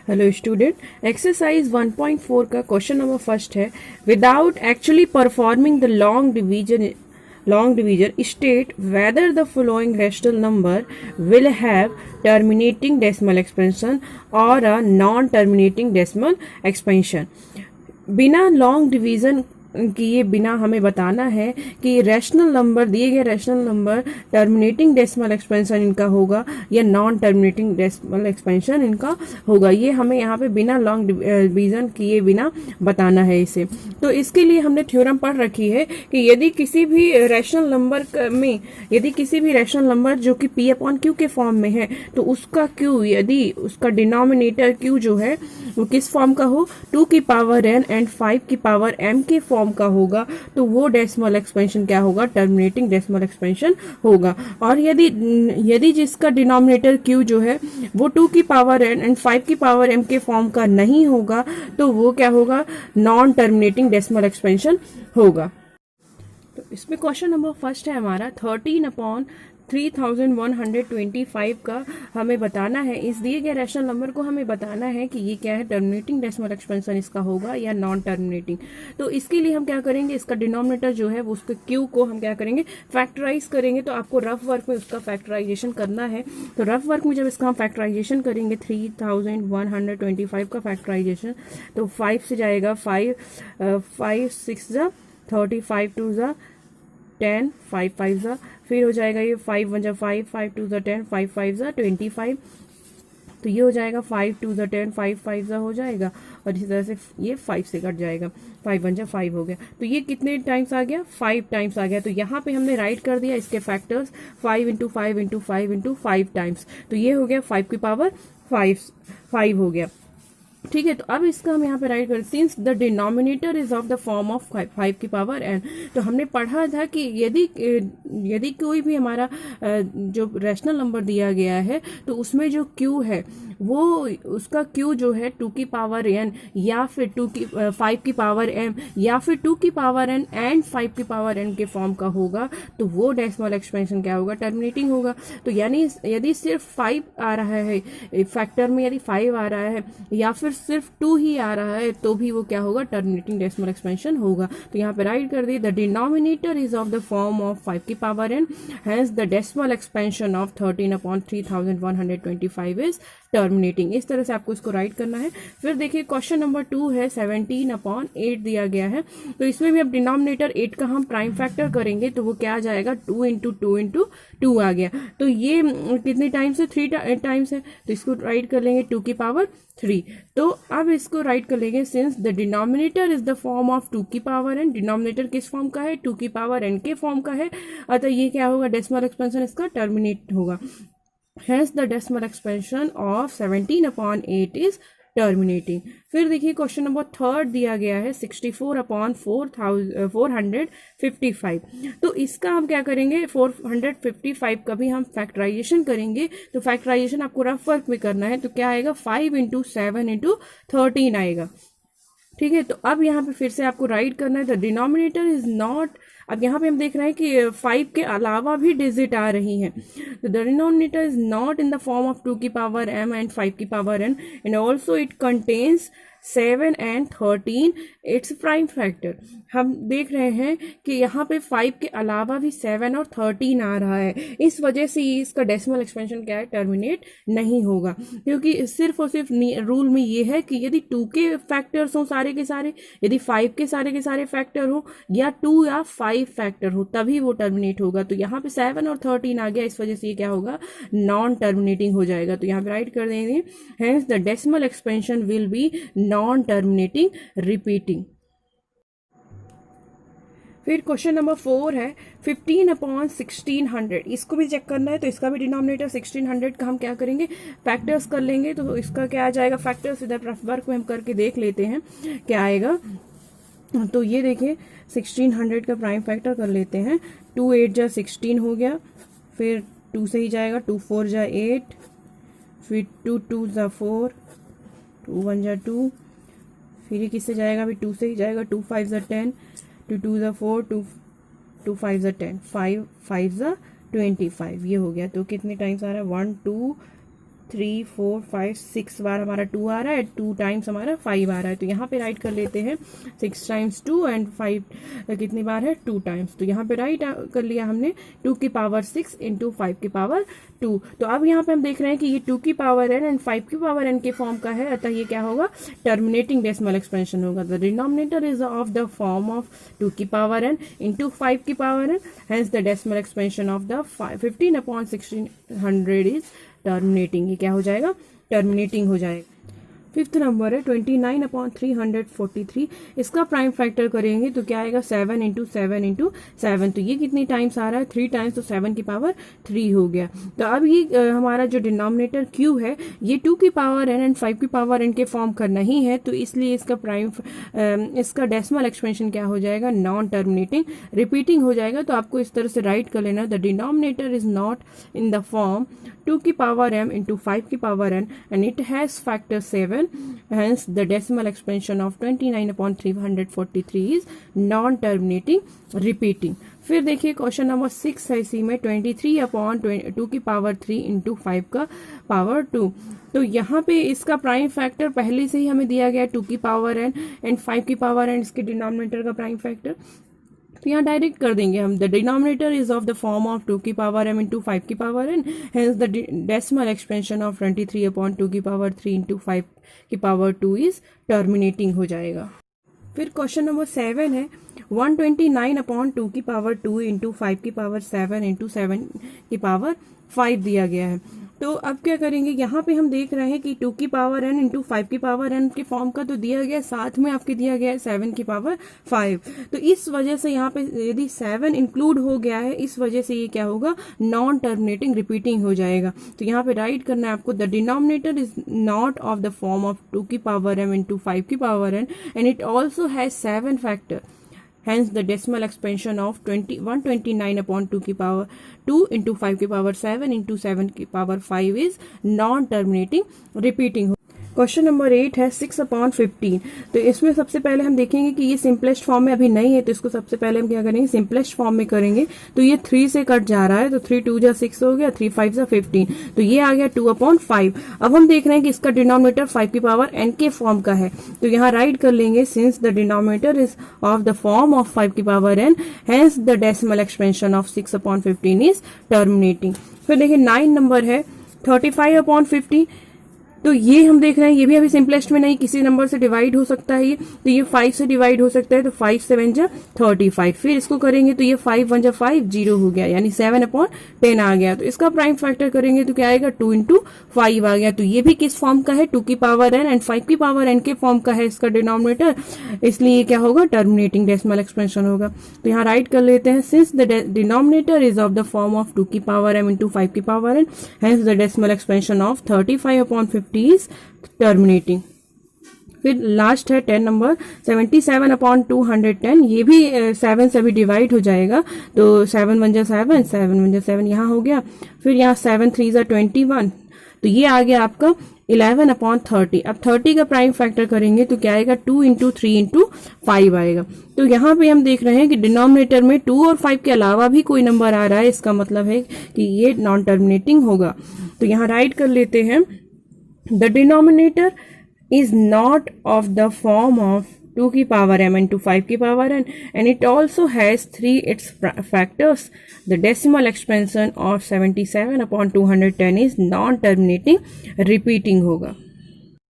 Hello student, exercise 1.4 का question number first है। Without actually performing the long division state whether the following rational number will have terminating decimal expansion और a non terminating decimal expansion. बिना long division किए बिना हमें बताना है कि रैशनल नंबर, दिए गए rational number terminating decimal expansion इनका होगा या नॉन टर्मिनेटिंग डेसिमल एक्सपेंशन इनका होगा। ये हमें यहाँ पे बिना लॉन्ग डिवीजन किए बिना बताना है इसे। तो इसके लिए हमने थ्योरम पढ़ रखी है कि यदि किसी भी रैशनल नंबर में, यदि किसी भी रैशनल नंबर जो कि p अपॉन क्यू के फॉर्म में है, तो उसका क्यू, यदि उसका डिनोमिनेटर क्यू जो है वो किस फॉर्म का हो, 2 की पावर n एंड 5 की पावर m के फॉर्म का होगा, तो वो डेसिमल एक्सपेंशन क्या होगा, टर्मिनेटिंग डेसिमल एक्सपेंशन होगा। और यदि जिसका डिनोमिनेटर q जो है वो 2 की पावर n एंड 5 की पावर m के फॉर्म का नहीं होगा, तो वो क्या होगा, नॉन टर्मिनेटिंग डेसिमल एक्सपेंशन होगा। तो इसमें क्वेश्चन नंबर फर्स्ट है हमारा 13/3125 का हमें बताना है। इस दिए गए रैशनल नंबर को हमें बताना है कि ये क्या है, टर्मिनेटिंग डेसिमल एक्सपेंशन इसका होगा या नॉन टर्मिनेटिंग। तो इसके लिए हम क्या करेंगे, इसका डिनोमिनेटर जो है वो उसके क्यू को हम क्या करेंगे, फैक्टराइज करेंगे। तो आपको रफ वर्क में उसका फैक्टराइजेशन करना है। तो रफ वर्क में जब इसका हम फैक्टराइजेशन करेंगे 3125 का फैक्टराइजेशन, तो 5 से जाएगा 5 6 जा 35 2 जा 10 5 5 जा, फिर हो जाएगा ये 5 1 जा 5 5 2 जा 10 5 5 जा 25। तो ये हो जाएगा 5 2 जा 10 5 5 जा हो जाएगा, और इसी तरह से ये 5 से कट जाएगा, 5 1 जा 5 हो गया। तो ये कितने टाइम्स आ गया, 5 टाइम्स आ गया। तो यहाँ पे हमने राइट कर दिया इसके factors 5 into 5 into 5 into 5 times. तो ये हो गया 5 की पावर 5 हो गया। ठीक है, तो अब इसका हम यहाँ पे राइट करें, since the denominator is of the form of 5 की पावर n। तो हमने पढ़ा था कि यदि कोई भी हमारा जो रैशनल नंबर दिया गया है, तो उसमें जो q है वो, उसका q जो है 2 की पावर n या फिर 5 की पावर m या फिर 2 की पावर n एंड 5 की पावर n के फॉर्म का होगा, तो वो डेसिमल एक्सपेंशन क्या होगा, टर्मिनेटिंग होगा। तो यानी यदि सिर्फ 5 आ रहा है फैक्टर में, यदि 5 आ रहा है या फिर सिर्फ 2 ही आ रहा है, तो भी वो क्या होगा, टर्मिनेटिंग डेसिमल एक्सपेंशन होगा। तो यहाँ पे राइट कर दिए, the denominator is of the form of 5 की power n, hence the decimal expansion of 13/3125 is terminating. इस तरह से आपको इसको राइट करना है। फिर देखिए क्वेश्चन नंबर 2 है 17/8 दिया गया है। तो इसमें भी अब डिनोमिनेटर 8 का हम प्राइम फैक्टर करेंगे, तो वो क्या आ जाएगा, 2 इंटू 2 इंटू 2 आ गया। तो ये कितने टाइम्स है, 3 टाइम्स है। तो इसको राइट कर लेंगे 2 की पावर 3। तो अब इसको राइट कर लेंगे, since the denominator is the form of 2 की पावर n, डिनोमिनेटर किस फॉर्म का है, 2 की पावर n के फॉर्म का है, अतः ये क्या होगा, डेसिमल एक्सपेंशन इसका टर्मिनेट होगा। Hence the decimal expansion of 17/8 is terminating. फिर देखिए क्वेश्चन नंबर 3 दिया गया है 64/455। तो इसका हम क्या करेंगे, 455 का भी हम फैक्टराइजेशन करेंगे। तो फैक्टराइजेशन आपको रफ वर्क में करना है, तो क्या आएगा, 5 इंटू 7 इंटू 13 आएगा। ठीक है, तो अब यहाँ पे फिर से आपको राइट करना है, द डिनोमिनेटर इज नॉट। अब यहाँ पे हम देख रहे हैं कि 5 के अलावा भी डिजिट आ रही हैं। तो the denominator is not in the form of 2 की पावर m एंड 5 की power n, and also it contains 7 and 13 its prime factor. हम देख रहे हैं कि यहाँ पे 5 के अलावा भी 7 और 13 आ रहा है, इस वजह से इसका डेसिमल एक्सपेंशन क्या है, टर्मिनेट नहीं होगा। क्योंकि सिर्फ और सिर्फ रूल में ये है कि यदि 2 के फैक्टर्स हो सारे के सारे, यदि 5 के सारे फैक्टर हो, या 2 या 5 फैक्टर हो, तभी वो टर्मिनेट होगा। तो यहाँ पे 7 और 13 आ गया, इस वजह से ये क्या होगा, नॉन टर्मिनेटिंग हो जाएगा। तो यहाँ पे राइट कर देंगे, hence the decimal expansion will be non terminating repeating. फिर क्वेश्चन नंबर 4 है 15/1600। इसको भी चेक करना है, तो इसका भी डिनोमिनेटर 1600 का हम क्या करेंगे, फैक्टर्स कर लेंगे। तो इसका क्या आ जाएगा, फैक्टर्स इधर रफ वर्क में हम करके देख लेते हैं क्या आएगा। तो ये देखिए 1600 का प्राइम फैक्टर कर लेते हैं, 2 8 जा 16 हो गया, फिर 2 से ही जाएगा, 2 4 जा 8, फिर 2 2 जा 4, 2 1 जा 2, फिर ये किससे जाएगा, अभी 2 से ही जाएगा, 2 5 जा 10, 2 2 जा 4, 2 5 जा 10, 5 5 जा 25, ये हो गया। तो कितने टाइम्स आ रहा है, 1 2 3 4 5 6 बार हमारा 2 आ रहा है, 2 टाइम्स हमारा 5 आ रहा है। तो यहाँ पे राइट कर लेते हैं 6 टाइम्स 2 एंड 5 कितनी बार है 2 टाइम्स। तो यहाँ पे राइट कर लिया हमने 2 की पावर 6 इंटू 5 की पावर 2। तो अब यहाँ पे हम देख रहे हैं कि ये 2 की पावर n एंड 5 की पावर n के फॉर्म का है, अतः ये क्या होगा टर्मिनेटिंग डेसिमल एक्सपेंशन होगा। The denominator is of the form of 2 की पावर n इंटू 5 की power n, hence the decimal expansion of the 15/1600 is terminating. ये क्या हो जाएगा टर्मिनेटिंग हो जाएगा। फिफ्थ नंबर है 29/343। इसका प्राइम फैक्टर करेंगे तो क्या आएगा 7 इंटू 7 इंटू 7। तो ये कितनी टाइम्स आ रहा है 3 टाइम्स, तो 7 की पावर 3 हो गया। तो अब ये हमारा जो डिनोमिनेटर q है ये 2 की पावर n एंड 5 की पावर n के फॉर्म का नहीं है, तो इसलिए इसका डेसिमल एक्सपेंशन क्या हो जाएगा नॉन टर्मिनेटिंग रिपीटिंग हो जाएगा। तो आपको इस तरह से राइट कर लेना the denominator is not in the form 2 की पावर m इंटू 5 की power n and it has factor 7, hence the decimal expansion of 29/343 is non-terminating repeating। फिर देखिए क्वेश्चन नंबर 6 है इसी में 23/2 की पावर 3 इंटू 5 का पावर 2। तो यहाँ पे इसका प्राइम फैक्टर पहले से ही हमें दिया गया 2 की पावर n एंड 5 की पावर n इसके डिनोमिनेटर का प्राइम फैक्टर। तो यहाँ डायरेक्ट कर देंगे हम the denominator is of the form of 2 की पावर m इंटू 5 की power n, hence the decimal expansion of 23/2 की पावर 3 इंटू 5 की पावर 2 इज टर्मिनेटिंग हो जाएगा। फिर क्वेश्चन नंबर 7 है 129/2 की पावर 2 इंटू 5 की पावर 7 इंटू 7 की पावर 5 दिया गया है। तो अब क्या करेंगे, यहाँ पे हम देख रहे हैं कि 2 की पावर n इंटू 5 की पावर n के फॉर्म का तो दिया गया, साथ में आपके दिया गया है 7 की पावर 5। तो इस वजह से यहाँ पे यदि 7 इंक्लूड हो गया है, इस वजह से ये क्या होगा नॉन टर्मिनेटिंग रिपीटिंग हो जाएगा। तो यहाँ पे राइट करना है आपको the denominator is not of the form of 2 की पावर m इंटू 5 की power n and it also has 7 factor, hence the decimal expansion of 129/2 की पावर 2 इंटू 5 की पावर 7 इंटू 7 की power 5 is non terminating repeating. Question number 8 है 6/15। तो इसमें सबसे पहले हम देखेंगे कि ये सिंपलेस्ट फॉर्म में अभी नहीं है, तो इसको सबसे पहले हम क्या करेंगे सिंपलेस्ट फॉर्म में करेंगे। तो ये 3 से कट जा रहा है, तो 3 2 जा 6 हो गया, 3 5 जा 15, तो ये आ गया 2/5। अब हम देख रहे हैं कि इसका डिनोमिनेटर 5 की पावर n के फॉर्म का है, तो यहाँ राइट कर लेंगे since the denominator is of the form of 5 की power n, hence the decimal expansion of 6/15 is terminating. फिर देखिए 9 नंबर है 35/15। तो ये हम देख रहे हैं ये भी अभी सिंपलेस्ट में नहीं, किसी नंबर से डिवाइड हो सकता है ये, तो ये 5 से डिवाइड हो सकता है, तो 5 7 जा 35। फिर इसको करेंगे तो ये 5 1 जा 5 0 हो गया, यानी 7/10 आ गया। तो इसका प्राइम फैक्टर करेंगे तो क्या आएगा 2 इंटू 5 आ गया। तो ये भी किस फॉर्म का है 2 की पावर n एंड 5 की पावर n के फॉर्म का है इसका डिनोमिनेटर, इसलिए क्या होगा टर्मिनेटिंग डेसिमल एक्सपेंशन होगा। तो यहाँ राइट कर लेते हैं since the denominator is of the form of 2 की पावर m इंटू 5 की power n, hence the decimal expansion of 35/50 is terminating। फिर लास्ट है 10 नंबर 77/210। ये भी 7 से भी डिवाइड हो जाएगा, तो 7 1 जा 7 7 1 जा 7 यहाँ हो गया। फिर यहाँ 7 3 जा 21, तो ये आ गया आपका 11/30। अब 30 का प्राइम फैक्टर करेंगे तो क्या आएगा 2 इंटू 3 इंटू 5 आएगा। तो यहाँ पे हम देख रहे हैं कि डिनोमिनेटर में 2 और 5 के अलावा भी कोई नंबर आ रहा है, इसका मतलब है कि ये नॉन टर्मिनेटिंग होगा। तो यहाँ राइट कर लेते हैं the denominator is not of the form of 2 की पावर m into 5 की power n and it also has 3 its factors। The decimal expansion of 77/210 is non-terminating repeating होगा।